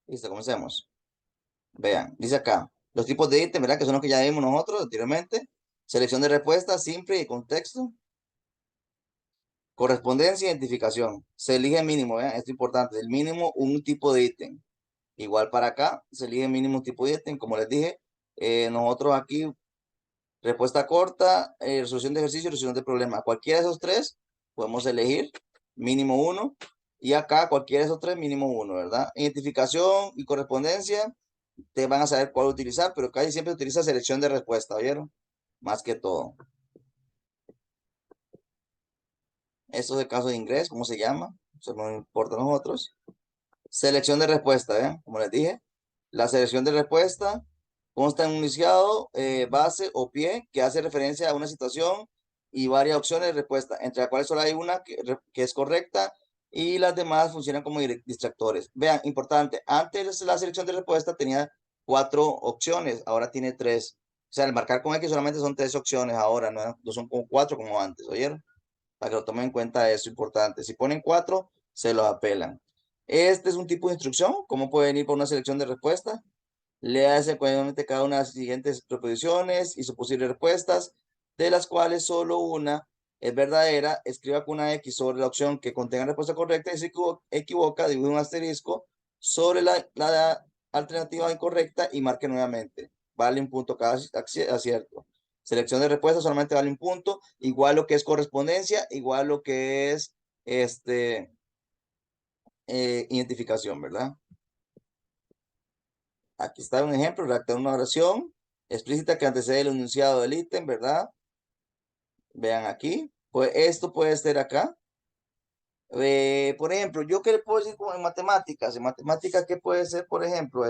Listo, comencemos. Vean, dice acá, los tipos de ítem, ¿verdad? Que son los que ya vimos nosotros anteriormente. Selección de respuesta, simple y contexto. Correspondencia, identificación. Se elige mínimo, ¿vean? Esto es importante. El mínimo, un tipo de ítem. Igual para acá, se elige mínimo un tipo de ítem. Como les dije, nosotros aquí, respuesta corta, resolución de ejercicio, resolución de problema. Cualquiera de esos tres, podemos elegir mínimo uno. Y acá, cualquiera de esos tres, mínimo uno, ¿verdad? Identificación y correspondencia te van a saber cuál utilizar, pero casi siempre utiliza selección de respuesta, ¿vieron? Más que todo. Esto es el caso de inglés, ¿cómo se llama? Eso no importa a nosotros. Selección de respuesta, ¿ven? Como les dije, la selección de respuesta consta en un iniciado, base o pie que hace referencia a una situación y varias opciones de respuesta, entre las cuales solo hay una que es correcta y las demás funcionan como distractores. Vean, importante, antes la selección de respuesta tenía 4 opciones, ahora tiene 3. O sea, el marcar con X solamente son 3 opciones ahora, no son como 4 como antes, ¿oyeron? Para que lo tomen en cuenta, eso es importante. Si ponen 4, se los apelan. Este es un tipo de instrucción, cómo pueden ir por una selección de respuesta. Lea secuencialmente cada una de las siguientes proposiciones y sus posibles respuestas, de las cuales solo una es verdadera. Escriba con una X sobre la opción que contenga la respuesta correcta y si equivoca, dibuje un asterisco sobre la alternativa incorrecta y marque nuevamente. Vale un punto cada acierto. Selección de respuesta solamente vale un punto, igual lo que es correspondencia, igual lo que es identificación, ¿verdad? Aquí está un ejemplo, redactar una oración explícita que antecede el enunciado del ítem, ¿verdad? Vean aquí. Pues esto puede ser acá. Por ejemplo, yo qué le puedo decir como en matemáticas. En matemáticas, ¿qué puede ser, por ejemplo?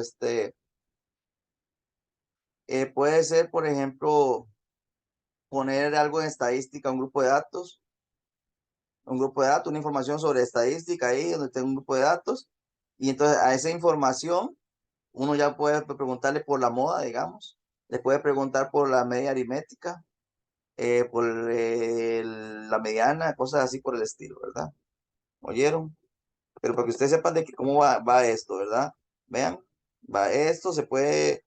Puede ser, por ejemplo, poner algo en estadística, un grupo de datos, una información sobre estadística ahí, donde tengo un grupo de datos. Y entonces a esa información uno ya puede preguntarle por la moda, digamos. Le puede preguntar por la media aritmética, por la mediana, cosas así por el estilo, ¿verdad? ¿Oyeron? Pero para que ustedes sepan de que cómo va esto, ¿verdad? Vean, va esto, se puede,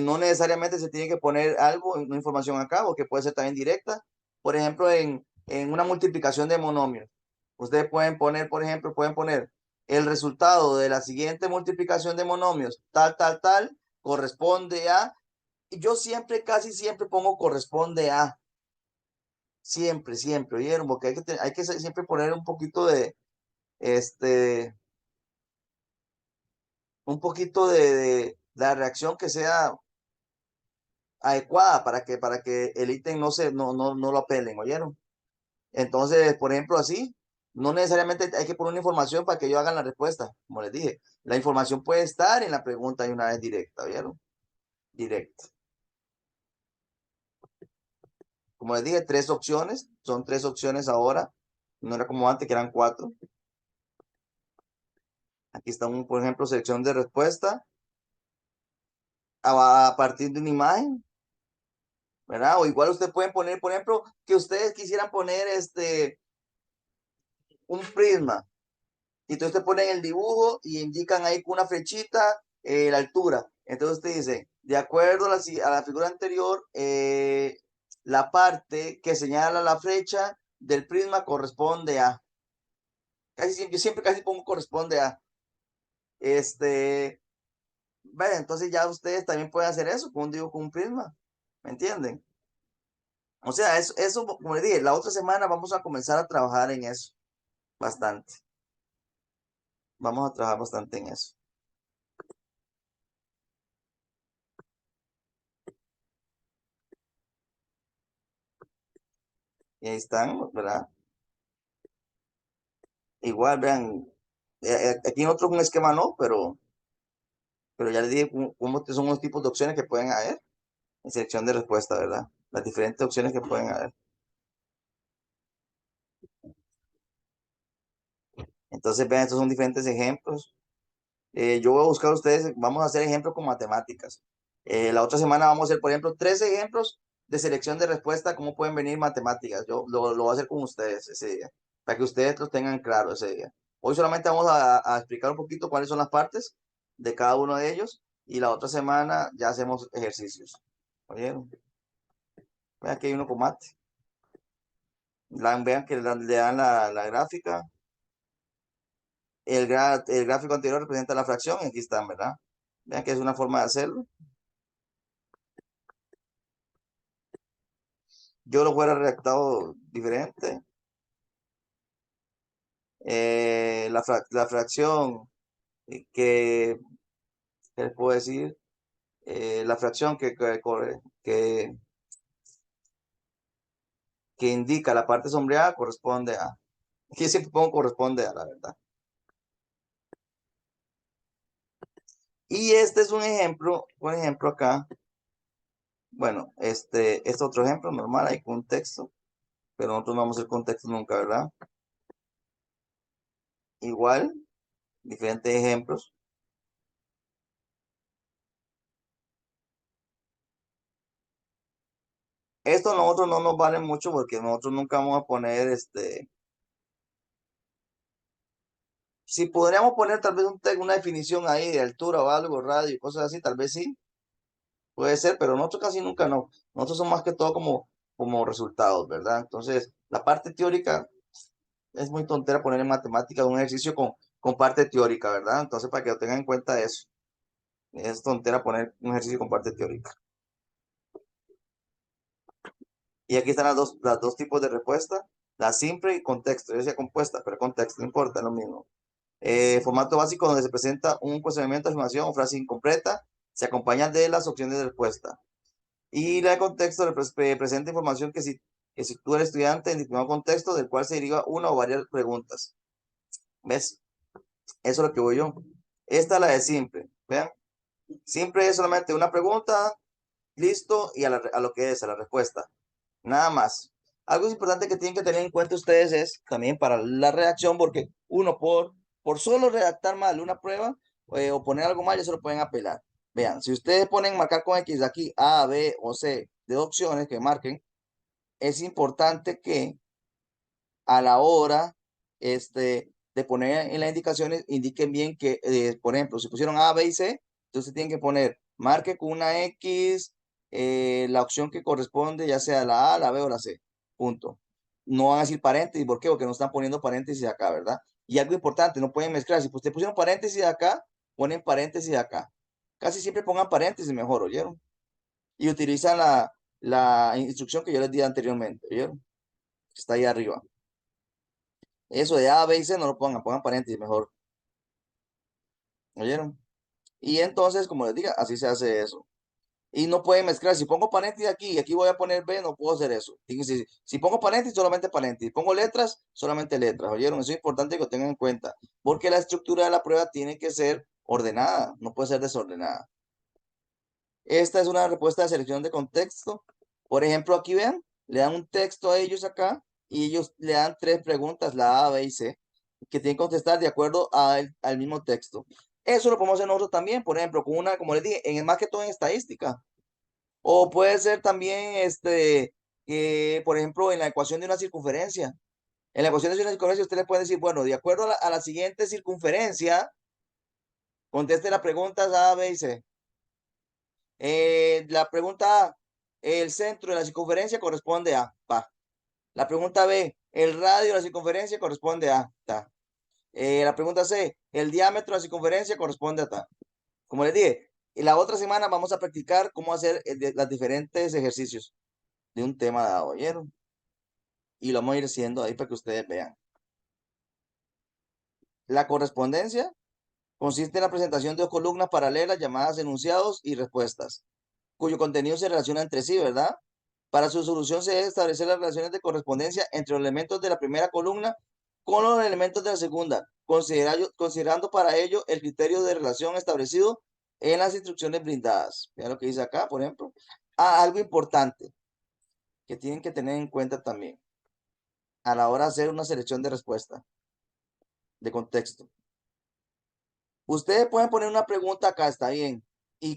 no necesariamente se tiene que poner algo, una información acá, o que puede ser también directa. Por ejemplo, en una multiplicación de monomios, ustedes pueden poner, por ejemplo, pueden poner el resultado de la siguiente multiplicación de monomios, tal, corresponde a, y yo siempre, casi siempre pongo corresponde a, siempre, ¿oyeron? Porque hay que siempre poner un poquito de, este, de la reacción que sea adecuada para que el ítem no lo apelen, ¿oyeron? Entonces, por ejemplo, así, no necesariamente hay que poner una información para que ellos hagan la respuesta, como les dije. La información puede estar en la pregunta y una vez directa, ¿oyeron? Directa. Como les dije, 3 opciones, son 3 opciones ahora, no era como antes que eran 4. Aquí está, por ejemplo, selección de respuesta a partir de una imagen, ¿verdad? O igual ustedes pueden poner, por ejemplo, que ustedes quisieran poner un prisma. Y entonces te ponen el dibujo y indican ahí con una flechita la altura. Entonces te dice, de acuerdo a la figura anterior, la parte que señala la flecha del prisma corresponde a. Yo siempre casi pongo corresponde a. Este, bueno, entonces ya ustedes también pueden hacer eso con un dibujo con un prisma. ¿Me entienden? O sea, eso, como les dije, la otra semana vamos a comenzar a trabajar en eso bastante. Vamos a trabajar bastante en eso. Y ahí están, ¿verdad? Igual, vean, aquí en otro un esquema no, pero ya les dije cómo son los tipos de opciones que pueden haber en selección de respuesta, ¿verdad? Las diferentes opciones que pueden haber. Entonces, vean, estos son diferentes ejemplos. Yo voy a buscar a ustedes, vamos a hacer ejemplos con matemáticas. La otra semana vamos a hacer, por ejemplo, 3 ejemplos de selección de respuesta, cómo pueden venir matemáticas. Yo lo voy a hacer con ustedes ese día, para que ustedes lo tengan claro ese día. Hoy solamente vamos a explicar un poquito cuáles son las partes de cada uno de ellos y la otra semana ya hacemos ejercicios. ¿Oyeron? Vean que hay uno con mate. Vean que le dan la gráfica. El gráfico anterior representa la fracción y aquí están, ¿verdad? Vean que es una forma de hacerlo. Yo lo hubiera redactado diferente. La fracción que, ¿qué les puedo decir? La fracción que, que indica la parte sombreada corresponde a. Aquí siempre pongo corresponde a, la verdad. Y este es un ejemplo, por ejemplo acá. Bueno, este es otro ejemplo normal, hay contexto, pero nosotros no vamos a hacer contexto nunca, ¿verdad? Igual, diferentes ejemplos. Esto nosotros no nos vale mucho porque nosotros nunca vamos a poner si podríamos poner tal vez una definición ahí de altura o algo, radio, cosas así, tal vez sí, puede ser, pero nosotros casi nunca no. Nosotros somos más que todo como resultados, ¿verdad? Entonces, la parte teórica es muy tontera poner en matemática un ejercicio con parte teórica, ¿verdad? Entonces, para que lo tengan en cuenta eso, es tontera poner un ejercicio con parte teórica. Y aquí están las dos tipos de respuesta, la simple y contexto. Yo decía compuesta, pero contexto, no importa, es lo mismo. Formato básico donde se presenta un cuestionamiento, afirmación o frase incompleta, se acompaña de las opciones de respuesta. Y la de contexto presenta información que sitúa al estudiante en determinado contexto del cual se deriva una o varias preguntas. ¿Ves? Eso es lo que voy yo. Esta es la de simple. Vean. Simple es solamente una pregunta, listo, y a lo que es, a la respuesta. Nada más. Algo importante que tienen que tener en cuenta ustedes es también para la redacción, porque uno por solo redactar mal una prueba o poner algo mal, ya se lo pueden apelar. Vean, si ustedes ponen marcar con X aquí A, B o C de opciones que marquen, es importante que a la hora de poner en las indicaciones indiquen bien que, por ejemplo, si pusieron A, B y C, entonces tienen que poner marque con una X la opción que corresponde, ya sea la A, la B o la C. Punto. No van a decir paréntesis, ¿por qué? Porque no están poniendo paréntesis acá, ¿verdad? Y algo importante, no pueden mezclar. Si ustedes pusieron paréntesis acá, ponen paréntesis acá. Casi siempre pongan paréntesis mejor, ¿oyeron? Y utilizan la instrucción que yo les di anteriormente, ¿oyeron? Está ahí arriba. Eso de A, B y C no lo pongan paréntesis mejor. ¿Oyeron? Y entonces, como les diga, así se hace eso. Y no pueden mezclar. Si pongo paréntesis aquí y aquí voy a poner B, no puedo hacer eso. Fíjense, si pongo paréntesis, solamente paréntesis. Pongo letras, solamente letras. ¿Oyeron? Eso es importante que lo tengan en cuenta. Porque la estructura de la prueba tiene que ser ordenada, no puede ser desordenada. Esta es una respuesta de selección de contexto. Por ejemplo, aquí vean, le dan un texto a ellos acá y ellos le dan tres preguntas, la A, B y C, que tienen que contestar de acuerdo al mismo texto. Eso lo podemos hacer nosotros también, por ejemplo, con una, como les dije, más que todo en estadística. O puede ser también, que, por ejemplo, en la ecuación de una circunferencia. En la ecuación de una circunferencia, usted le puede decir, bueno, de acuerdo a la siguiente circunferencia, conteste las preguntas A, B y C. La pregunta A, el centro de la circunferencia corresponde a, pa. La pregunta B, el radio de la circunferencia corresponde a, ta. La pregunta C, el diámetro de la circunferencia corresponde a ta. Como les dije, la otra semana vamos a practicar cómo hacer los diferentes ejercicios de un tema dado, ¿oyeron? Y lo vamos a ir haciendo ahí para que ustedes vean. La correspondencia consiste en la presentación de dos columnas paralelas llamadas enunciados y respuestas, cuyo contenido se relaciona entre sí, ¿verdad? Para su solución se debe establecer las relaciones de correspondencia entre los elementos de la primera columna con los elementos de la segunda, considerando para ello el criterio de relación establecido en las instrucciones brindadas. Vean lo que dice acá, por ejemplo. Algo importante que tienen que tener en cuenta también a la hora de hacer una selección de respuesta, de contexto. Ustedes pueden poner una pregunta acá, está bien.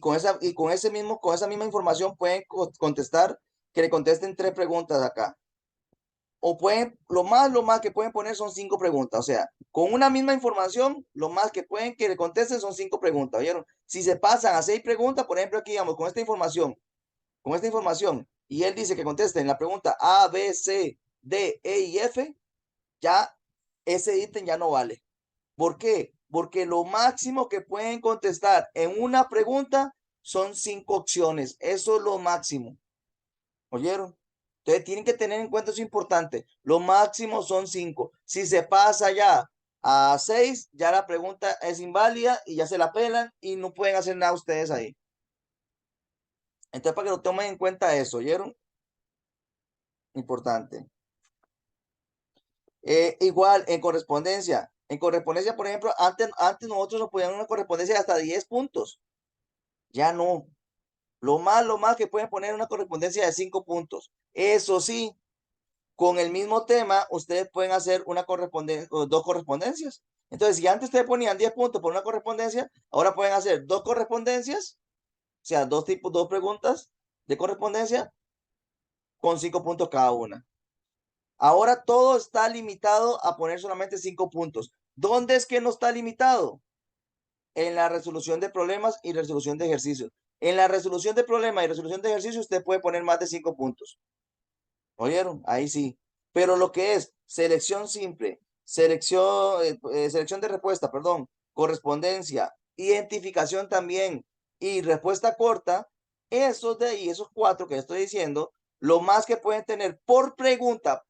Con esa misma información pueden contestar, que le contesten tres preguntas acá. o pueden, lo más que pueden poner son 5 preguntas. O sea, con una misma información, lo más que pueden que le contesten son 5 preguntas. ¿Oyeron? Si se pasan a 6 preguntas, por ejemplo, aquí digamos, con esta información, y él dice que contesten la pregunta A, B, C, D, E y F, ya ese ítem ya no vale. ¿Por qué? Porque lo máximo que pueden contestar en una pregunta son 5 opciones. Eso es lo máximo. ¿Oyeron? Entonces tienen que tener en cuenta eso importante. Lo máximo son 5. Si se pasa ya a 6, ya la pregunta es inválida y ya se la pelan y no pueden hacer nada ustedes ahí. Entonces, para que lo tomen en cuenta eso, ¿oyeron? Importante. Igual, en correspondencia. En correspondencia, por ejemplo, antes nosotros nos ponían una correspondencia de hasta 10 puntos. Ya no. Lo más que pueden poner una correspondencia de 5 puntos. Eso sí, con el mismo tema, ustedes pueden hacer una correspondencia o dos correspondencias. Entonces, si antes ustedes ponían 10 puntos por una correspondencia, ahora pueden hacer dos correspondencias, o sea, dos preguntas de correspondencia con 5 puntos cada una. Ahora todo está limitado a poner solamente 5 puntos. ¿Dónde es que no está limitado? En la resolución de problemas y resolución de ejercicios. En la resolución de problemas y resolución de ejercicios, usted puede poner más de 5 puntos. ¿Oyeron? Ahí sí. Pero lo que es selección simple, selección de respuesta, perdón, correspondencia, identificación también y respuesta corta, esos de ahí, esos 4 que estoy diciendo, lo más que pueden tener por pregunta,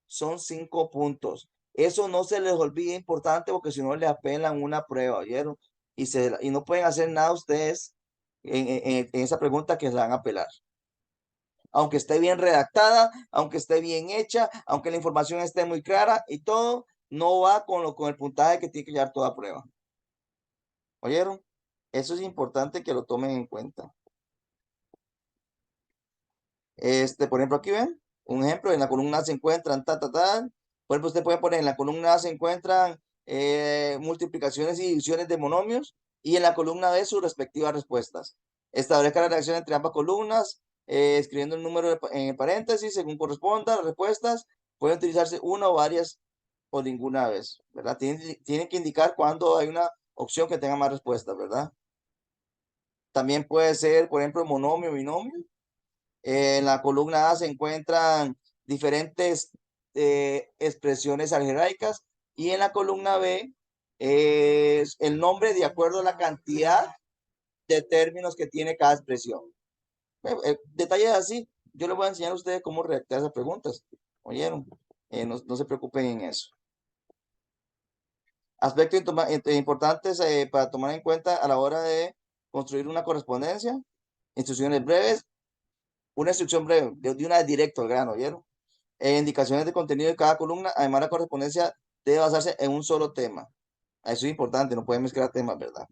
son 5 puntos. Eso no se les olvide importante porque si no le apelan una prueba, ¿oyeron? Y no pueden hacer nada ustedes en esa pregunta que se van a apelar, aunque esté bien redactada, aunque esté bien hecha, aunque la información esté muy clara y todo, no va con el puntaje que tiene que llevar toda prueba. ¿Oyeron? Eso es importante que lo tomen en cuenta. Por ejemplo, aquí ven, un ejemplo, en la columna A se encuentran Por ejemplo, usted puede poner en la columna A se encuentran multiplicaciones y divisiones de monomios y en la columna B sus respectivas respuestas. Establezca la relación entre ambas columnas, escribiendo el número en paréntesis según corresponda. Las respuestas pueden utilizarse una o varias o ninguna vez, ¿verdad? Tienen que indicar cuando hay una opción que tenga más respuestas, ¿verdad? También puede ser, por ejemplo, monomio, binomio. En la columna A se encuentran diferentes expresiones algebraicas y en la columna B es el nombre de acuerdo a la cantidad de términos que tiene cada expresión. Detalles así, yo les voy a enseñar a ustedes cómo redactar esas preguntas. ¿Oyeron? No se preocupen en eso. Aspectos importantes para tomar en cuenta a la hora de construir una correspondencia. Instrucciones breves. Una instrucción breve, de una directo al grano, ¿oyeron? Indicaciones de contenido de cada columna. Además, la correspondencia debe basarse en un solo tema. Eso es importante, no pueden mezclar temas, ¿verdad?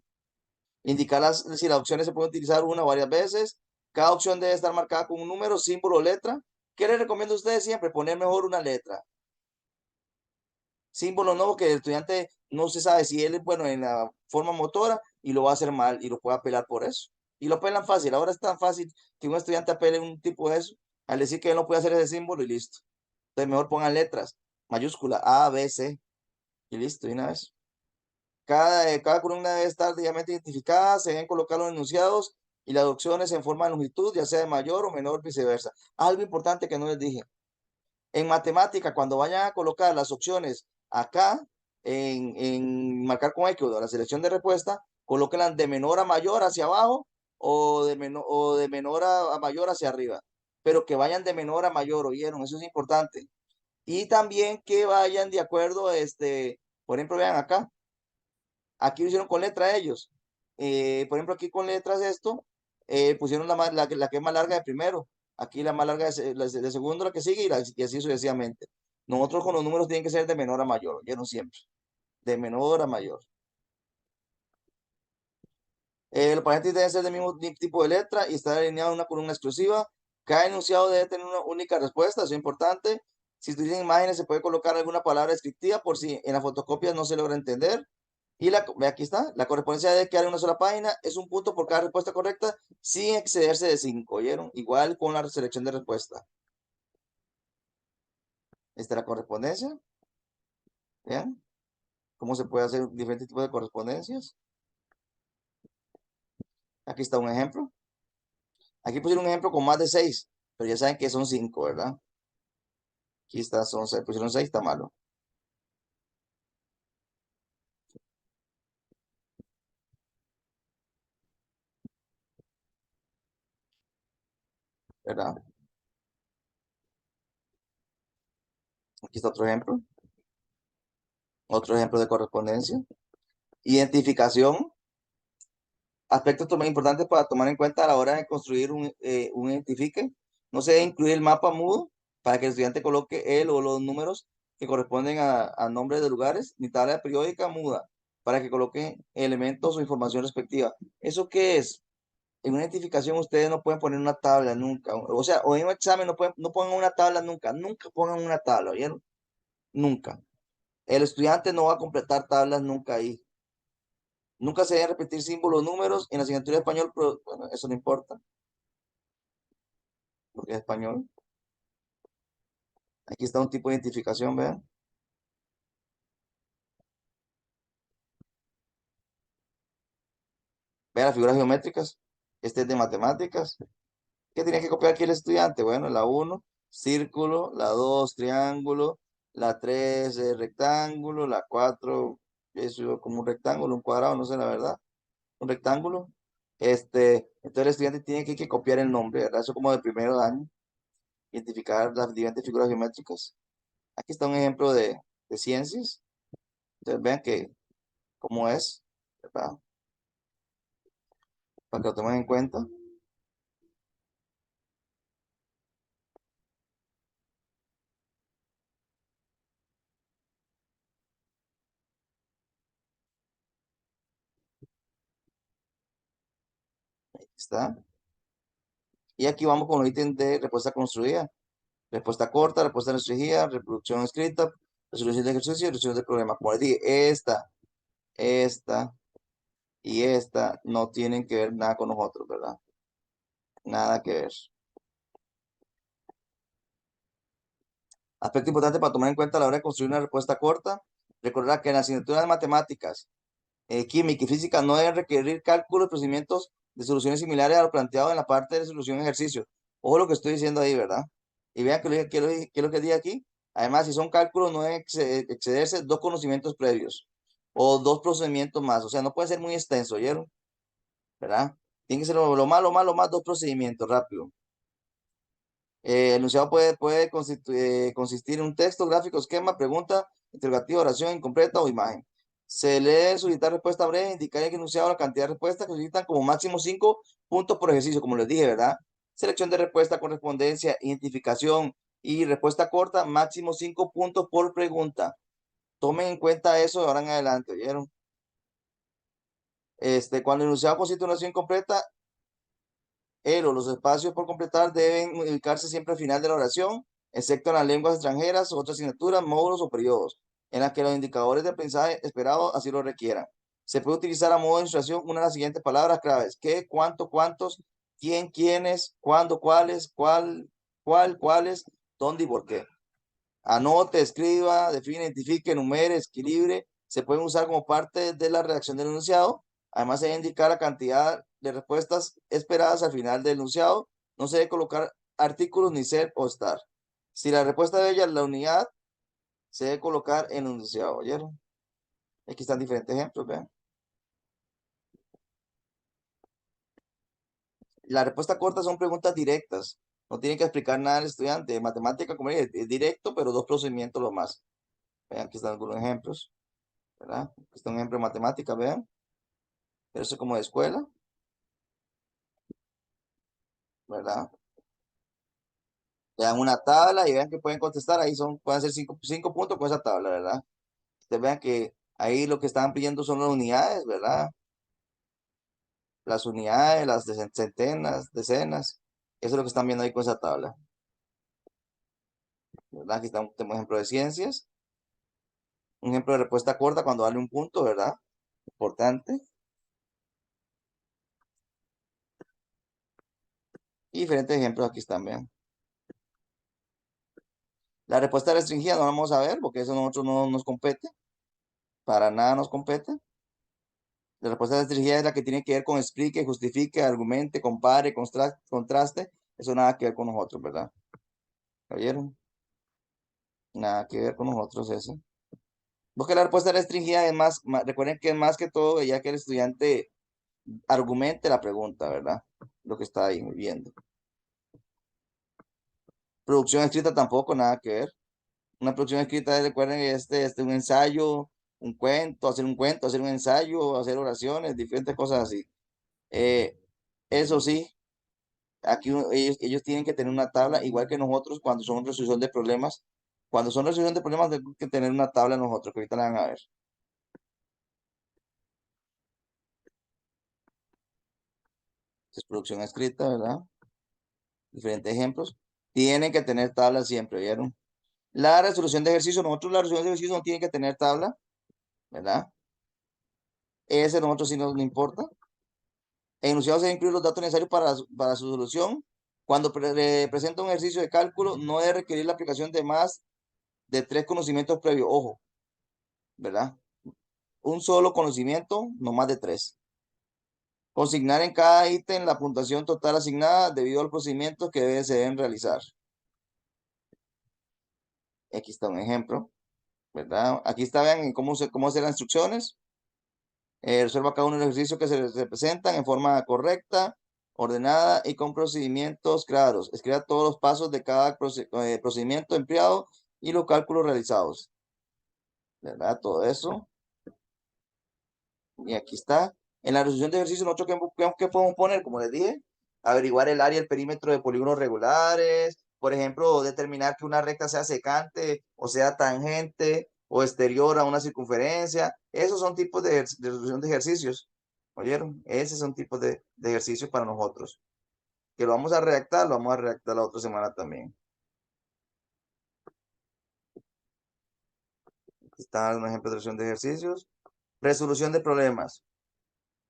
Indicar si las opciones se pueden utilizar una o varias veces. Cada opción debe estar marcada con un número, símbolo o letra. ¿Qué les recomiendo a ustedes siempre? Poner mejor una letra. Símbolo no, porque el estudiante no se sabe si él es bueno en la forma motora y lo va a hacer mal y lo puede apelar por eso. Y lo apelan fácil. Ahora es tan fácil que un estudiante apele un tipo de eso al decir que él no puede hacer ese símbolo y listo. Entonces mejor pongan letras, mayúscula, A, B, C y listo, y una vez. Cada columna debe estar debidamente identificada, se deben colocar los enunciados y las opciones en forma de longitud, ya sea de mayor o menor, viceversa. Algo importante que no les dije. En matemática, cuando vayan a colocar las opciones acá, en marcar con X la selección de respuesta, colóquenlas de menor a mayor hacia abajo o de menor a mayor hacia arriba. Pero que vayan de menor a mayor, ¿oyeron? Eso es importante. Y también que vayan de acuerdo, por ejemplo, vean acá, aquí lo hicieron con letra ellos. Por ejemplo, aquí con letras esto, pusieron la que es más larga de primero. Aquí la más larga de segundo, la que sigue y así sucesivamente. Nosotros con los números tienen que ser de menor a mayor, ya no siempre. De menor a mayor. Los paréntesis deben ser del mismo tipo de letra y estar alineado en una columna exclusiva. Cada enunciado debe tener una única respuesta, eso es importante. Si utilizan imágenes, se puede colocar alguna palabra descriptiva por si en la fotocopia no se logra entender. Y aquí está, la correspondencia debe quedar en una sola página, es un punto por cada respuesta correcta, sin excederse de 5, ¿oyeron? Igual con la selección de respuesta. Esta es la correspondencia. ¿Vean? ¿Cómo se puede hacer diferentes tipos de correspondencias? Aquí está un ejemplo. Aquí pusieron un ejemplo con más de 6, pero ya saben que son 5, ¿verdad? Aquí está, son 6. Pusieron 6, está malo, ¿verdad? Aquí está otro ejemplo. Otro ejemplo de correspondencia. Identificación. Aspectos importantes para tomar en cuenta a la hora de construir un identifique. No se debe incluir el mapa mudo para que el estudiante coloque él o los números que corresponden a nombres de lugares, ni tabla periódica muda para que coloque elementos o información respectiva. ¿Eso qué es? En una identificación ustedes no pueden poner una tabla nunca. O sea, o en un examen no pongan una tabla nunca. Nunca pongan una tabla, ¿oyeron? Nunca. El estudiante no va a completar tablas nunca ahí. Nunca se deben repetir símbolos, números en la asignatura de español, pero bueno, eso no importa, porque es español. Aquí está un tipo de identificación, vean. Vean las figuras geométricas. Este es de matemáticas. ¿Qué tiene que copiar aquí el estudiante? Bueno, la uno círculo, la 2 triángulo, la 3 rectángulo, la 4 eso como un rectángulo, un cuadrado, no sé la verdad, un rectángulo. Entonces el estudiante tiene que copiar el nombre, ¿verdad? Eso como de primero año, identificar las diferentes figuras geométricas. Aquí está un ejemplo de ciencias. Entonces vean que cómo es, ¿verdad? Para que lo tomen en cuenta. Ahí está. Y aquí vamos con los ítems de respuesta construida. Respuesta corta, respuesta restringida, reproducción escrita, resolución de ejercicio y resolución de problema. Como les dije, esta y esta no tienen que ver nada con nosotros, ¿verdad? Nada que ver. Aspecto importante para tomar en cuenta a la hora de construir una respuesta corta. Recordar que en la asignatura de matemáticas, química y física no deben requerir cálculos y procedimientos de soluciones similares a lo planteado en la parte de resolución de ejercicio. Ojo lo que estoy diciendo ahí, ¿verdad? Y vean qué es lo que dije aquí. Además, si son cálculos, no deben excederse dos conocimientos previos o dos procedimientos más. O sea, no puede ser muy extenso, ¿oyeron? ¿Verdad? Tiene que ser lo más, dos procedimientos, rápido. El enunciado puede consistir en un texto, gráfico, esquema, pregunta, interrogativa, oración incompleta o imagen. Se lee solicitar respuesta breve, indicar en el enunciado la cantidad de respuestas que solicitan como máximo 5 puntos por ejercicio, como les dije, ¿verdad? Selección de respuesta, correspondencia, identificación y respuesta corta, máximo 5 puntos por pregunta. Tomen en cuenta eso de ahora en adelante, ¿vieron? Cuando el enunciado consiste en una oración completa, él o los espacios por completar deben ubicarse siempre al final de la oración, excepto en las lenguas extranjeras, otras asignaturas, módulos o periodos, en las que los indicadores de aprendizaje esperados así lo requieran. Se puede utilizar a modo de ilustración una de las siguientes palabras claves: qué, cuánto, cuántos, quién, quiénes, cuándo, cuáles, cuáles, dónde y por qué. Anote, escriba, define, identifique, enumere, equilibre. Se pueden usar como parte de la redacción del enunciado. Además, se debe indicar la cantidad de respuestas esperadas al final del enunciado. No se debe colocar artículos ni ser o estar. Si la respuesta de ella es la unidad, se debe colocar en el enunciado. ¿Oyeron? Aquí están diferentes ejemplos, vean. La respuesta corta son preguntas directas. No tienen que explicar nada al estudiante. Matemática, como dije, es directo, pero dos procedimientos lo más. Vean, aquí están algunos ejemplos, ¿verdad? Aquí está un ejemplo de matemática, vean. Eso como de escuela, ¿verdad? Le dan una tabla y vean que pueden contestar. Ahí pueden ser cinco puntos con esa tabla, ¿verdad? Ustedes vean que ahí lo que están pidiendo son las unidades, ¿verdad? Las unidades, las centenas, decenas. Eso es lo que están viendo ahí con esa tabla, ¿verdad? Aquí está tenemos un ejemplo de ciencias. Un ejemplo de respuesta corta cuando vale un punto, ¿verdad? Importante. Y diferentes ejemplos aquí están, vean. La respuesta restringida no la vamos a ver porque eso a nosotros no nos compete, para nada nos compete. La respuesta restringida es la que tiene que ver con explique, justifique, argumente, compare, contraste. Eso nada que ver con nosotros, ¿verdad? ¿Lo oyeron? Nada que ver con nosotros eso. Porque la respuesta restringida es recuerden que es más que todo, ya que el estudiante argumente la pregunta, ¿verdad? Lo que está ahí viendo. Producción escrita tampoco, nada que ver. Una producción escrita, recuerden, un ensayo, un cuento, hacer un ensayo, hacer oraciones, diferentes cosas así. Eh, eso sí, aquí ellos tienen que tener una tabla, igual que nosotros cuando son resolución de problemas. Cuando son resolución de problemas, tenemos que tener una tabla nosotros, que ahorita la van a ver. Es producción escrita, ¿verdad? Diferentes ejemplos. Tienen que tener tabla siempre, ¿vieron? La resolución de ejercicio, nosotros la resolución de ejercicio no tiene que tener tabla, ¿verdad? Ese nosotros sí nos importa. El enunciado se deben incluir los datos necesarios para su solución. Cuando presenta un ejercicio de cálculo, no debe requerir la aplicación de más de 3 conocimientos previos. Ojo, ¿verdad? Un solo conocimiento, no más de 3. Consignar en cada ítem la puntuación total asignada debido a los procedimientos que se deben realizar. Aquí está un ejemplo, ¿verdad? Aquí está, vean cómo hacer las instrucciones. Resuelva cada uno de los ejercicios que se presentan en forma correcta, ordenada y con procedimientos claros. Escriba todos los pasos de cada procedimiento empleado y los cálculos realizados. ¿Verdad? Todo eso. Y aquí está. En la resolución de ejercicio, nosotros qué podemos poner, como les dije, averiguar el área y el perímetro de polígonos regulares, por ejemplo, determinar que una recta sea secante o sea tangente o exterior a una circunferencia. Esos son tipos de resolución de ejercicios. ¿Oyeron? Esos son tipos de ejercicios para nosotros. Que lo vamos a redactar la otra semana también. Aquí está un ejemplo de resolución de ejercicios. Resolución de problemas.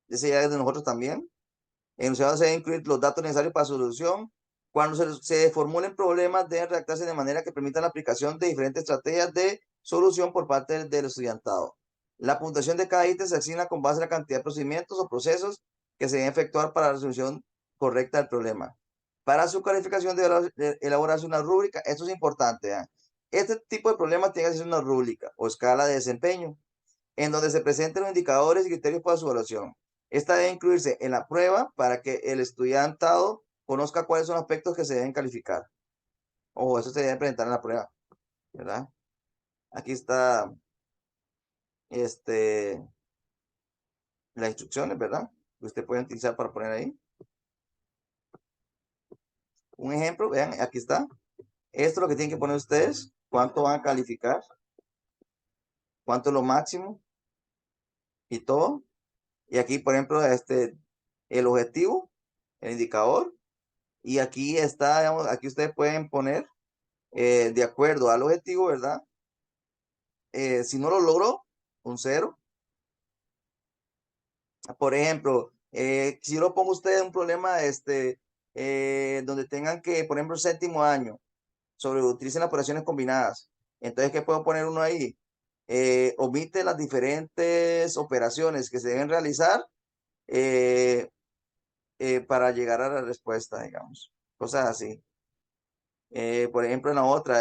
Ese ya es de nosotros también. Enunciado se deben incluir los datos necesarios para su solución. Cuando se formulen problemas, deben redactarse de manera que permitan la aplicación de diferentes estrategias de solución por parte del estudiantado. La puntuación de cada ítem se asigna con base en la cantidad de procedimientos o procesos que se deben efectuar para la resolución correcta del problema. Para su calificación debe elaborarse una rúbrica. Esto es importante. Este tipo de problemas tiene que ser una rúbrica o escala de desempeño en donde se presenten los indicadores y criterios para su evaluación. Esta debe incluirse en la prueba para que el estudiantado conozca cuáles son los aspectos que se deben calificar. Ojo, eso se debe presentar en la prueba, ¿verdad? Aquí está las instrucciones, ¿verdad? Que usted puede utilizar para poner ahí. Un ejemplo, vean, aquí está. Esto es lo que tienen que poner ustedes. ¿Cuánto van a calificar? ¿Cuánto es lo máximo? Y todo. Y aquí, por ejemplo, el objetivo, el indicador. Y aquí está, digamos, aquí ustedes pueden poner de acuerdo al objetivo, ¿verdad? Si no lo logró, un 0. Por ejemplo, si yo lo pongo a ustedes un problema donde tengan que, por ejemplo, séptimo año, utilicen las operaciones combinadas. Entonces, ¿qué puedo poner uno ahí? Omite las diferentes operaciones que se deben realizar eh, para llegar a la respuesta, digamos. Cosas así. Por ejemplo, en la otra,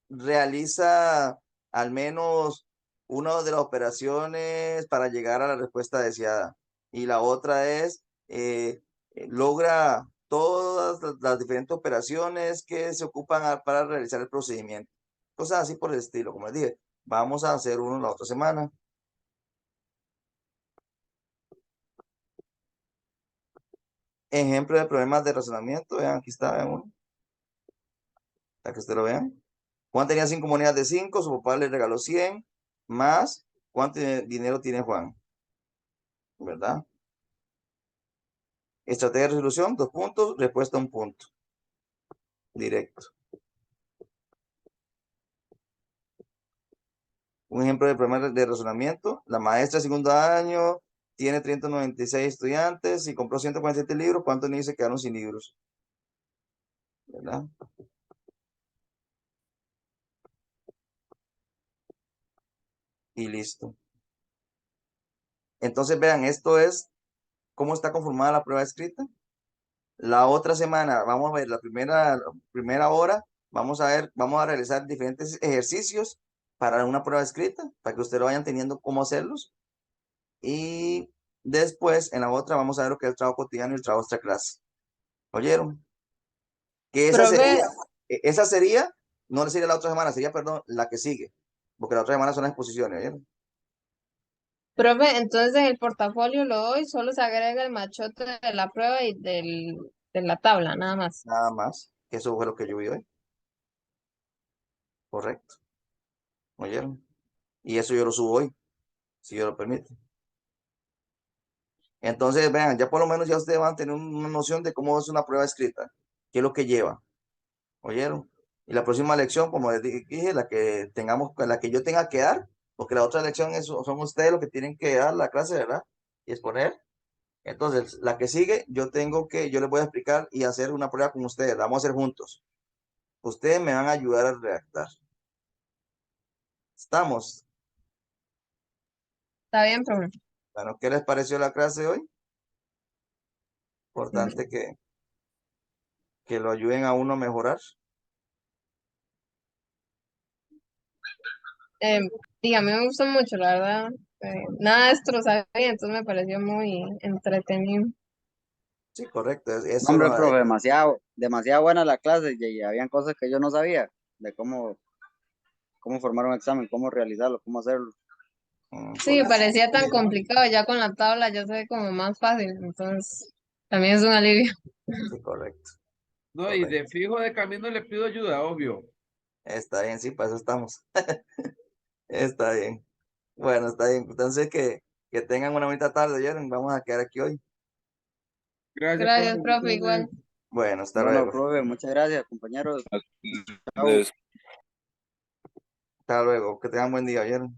realiza al menos una de las operaciones para llegar a la respuesta deseada. Y la otra es, logra todas las diferentes operaciones que se ocupan para realizar el procedimiento. Cosas así por el estilo, como les dije. Vamos a hacer uno la otra semana. Ejemplo de problemas de razonamiento. Vean, aquí está, vean uno, para que ustedes lo vean. Juan tenía 5 monedas de 5, su papá le regaló 100, más cuánto dinero tiene Juan, ¿verdad? Estrategia de resolución, 2 puntos, respuesta 1 punto, directo. Un ejemplo de problema de razonamiento, la maestra de segundo año tiene 396 estudiantes y compró 147 libros, ¿cuántos niños se quedaron sin libros? ¿Verdad? y listo. Entonces, vean, esto es cómo está conformada la prueba escrita. La otra semana vamos a ver la primera hora, vamos a realizar diferentes ejercicios para una prueba escrita, para que ustedes lo vayan teniendo cómo hacerlos. Y después, en la otra, vamos a ver lo que es el trabajo cotidiano y el trabajo extra clase. ¿Oyeron? Que Profe, esa sería, no sería la otra semana, sería, perdón, la que sigue, porque la otra semana son las exposiciones, ¿oyeron? profe, entonces en el portafolio lo doy, solo se agrega el machote de la prueba y de la tabla, nada más. Nada más, que eso fue lo que yo vi hoy, correcto, ¿oyeron? Y eso yo lo subo hoy, si Dios lo permite. Entonces, vean, ya por lo menos ya ustedes van a tener una noción de cómo es una prueba escrita, qué es lo que lleva, ¿oyeron? Y la próxima lección, como les dije, la que yo tenga que dar, porque la otra lección son ustedes los que tienen que dar la clase, ¿verdad? Y exponer. Entonces, la que sigue, yo les voy a explicar y hacer una prueba con ustedes, la vamos a hacer juntos. Ustedes me van a ayudar a redactar. ¿Estamos? ¿Está bien, profe? Bueno, ¿qué les pareció la clase hoy? Importante que lo ayuden a uno a mejorar. Eh, sí, a mí me gustó mucho, la verdad. Nada de esto lo sabía, entonces me pareció muy entretenido. Sí, correcto. No, hombre, profe, demasiado, demasiado buena la clase y habían cosas que yo no sabía de cómo formar un examen, cómo realizarlo, cómo hacerlo. Sí, Correcto. parecía tan complicado, ya con la tabla ya se ve como más fácil, entonces también es un alivio. Sí, correcto. No, y de Correcto. fijo de camino le pido ayuda, obvio. Está bien, sí, para eso estamos. Está bien. Bueno, está bien. Entonces, que tengan una bonita tarde, ¿oyeron? Vamos a quedar aquí hoy. Gracias, profe. Gracias, profe, igual. Bueno, hasta Bueno, luego. profe, muchas gracias, compañeros. Chao. Des- Hasta luego. Que tengan buen día, ¿oyeron?